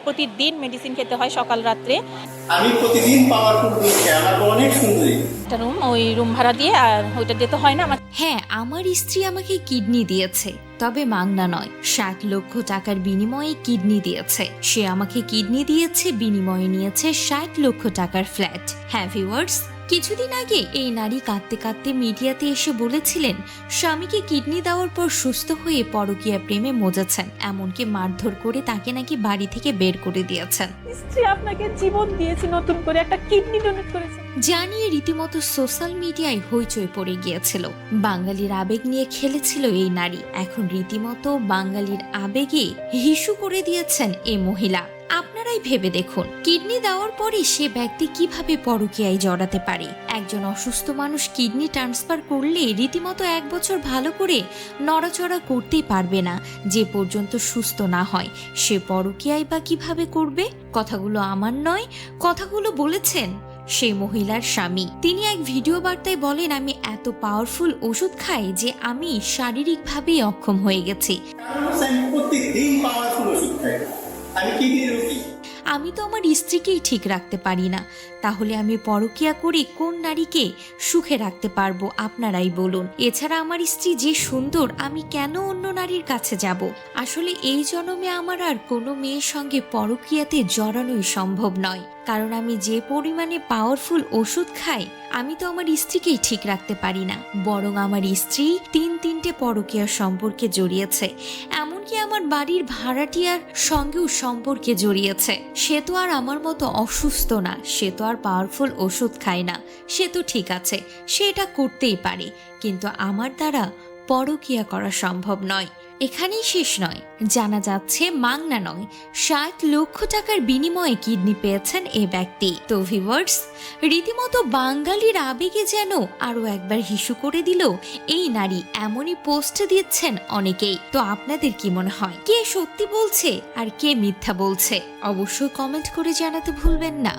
প্রতিদিন মেডিসিন খেতে হয় সকাল রাত্রে। আমি প্রতিদিন পাওয়ারফুল দিচ্ছি, আমার অনেক সুন্দরী। একটা রুম, ওই রুম ভাড়া দিয়ে আর ওইটা দিতে হয় না আমার। হ্যাঁ, আমার স্ত্রী আমাকে কিডনি দিয়েছে, তবে মাংনা নয়, 60 লক্ষ টাকার বিনিময়ে কিডনি দিয়েছে। সে আমাকে কিডনি দিয়েছে, বিনিময়ে নিয়েছে 60 লক্ষ টাকার ফ্ল্যাট। হ্যাঁ ভিউয়ার্স, কিছুদিন আগে এই নারী কাঁদতে কাঁদতে মিডিয়াতে এসে বলেছিলেন স্বামীকে কিডনি দেওয়ার পর সুস্থ হয়ে পরকীয়া প্রেমে মজেছেন, এমনকি মারধর করে তাকে নাকি বাড়ি থেকে বের করে দিয়েছেন। স্ত্রী আপনাকে জীবন দিয়েছে, নতুন করে একটা কিডনি ডোনেট করেছে জানিয়ে রীতিমতো সোশ্যাল মিডিয়ায় হইচই পড়ে গিয়েছিল। বাঙালির আবেগ নিয়ে খেলেছিল এই নারী, এখন রীতিমতো বাঙালির আবেগে হিসু করে দিয়েছেন এই মহিলা। আপনারাই ভেবে দেখুন, কিডনি দেওয়ার পরে সে ব্যক্তি কিভাবে পরকীয়ায় জড়াতে পারে। একজন অসুস্থ মানুষ কিডনি ট্রান্সফার করলে রীতিমতো 1 বছর ভালো করে নড়াচড়া করতেই পারবে না, যে পর্যন্ত সুস্থ না হয়। সে পরকীয়ায় বা কিভাবে করবে? কথাগুলো আমার নয়, কথাগুলো বলেছেন সেই মহিলার স্বামী। তিনি এক ভিডিও বার্তায় বলেন, আমি এত পাওয়ারফুল ওষুধ খাই যে আমি শারীরিকভাবেই অক্ষম হয়ে গেছি। আমি প্রতিদিন পাওয়ারফুল ওষুধ খাই, আমি কিডনি রোগী। আমি তো আমার স্ত্রীকেই ঠিক রাখতে পারি না, তাহলে আমি পরকীয়া করে কোন নারীকে সুখে রাখতে পারবো? আপনারাই বলুন। এছাড়া আমার স্ত্রী যে সুন্দর, আমি কেন অন্য নারীর কাছে যাব? আসলে এই জন্মে আমার আর কোনো মেয়ের সঙ্গে পরকীয়াতে জড়ানোই সম্ভব নয়, কারণ আমি যে পরিমাণে পাওয়ারফুল ওষুধ খাই, আমি তো আমার স্ত্রীকেই ঠিক রাখতে পারি না, বরং আমার স্ত্রী 3-3টে পরকীয়ার সম্পর্কে জড়িয়েছে। এমনকি আমার বাড়ির ভাড়াটিয়ার সঙ্গেও সম্পর্কে জড়িয়েছে। সে তো আর আমার মতো অসুস্থ না, সে তো আর পাওয়ারফুল ওষুধ খায় না, সে তো ঠিক আছে, সে এটা করতেই পারে, কিন্তু আমার দ্বারা পরকীয়া করা সম্ভব নয়। এখানেই শেষ নয়, জানা যাচ্ছে মাংনা নয়, 60 লক্ষ টাকার বিনিময়ে কিডনি পেয়েছেন এ ব্যক্তি। তো ভিউয়ার্স, রীতিমতো বাঙালির আবেগে যেন আরো একবার হিসু করে দিল এই নারী, এমনই পোস্ট দিচ্ছেন অনেকেই। তো আপনাদের কি মনে হয়, কে সত্যি বলছে আর কে মিথ্যা বলছে? অবশ্যই কমেন্ট করে জানাতে ভুলবেন না।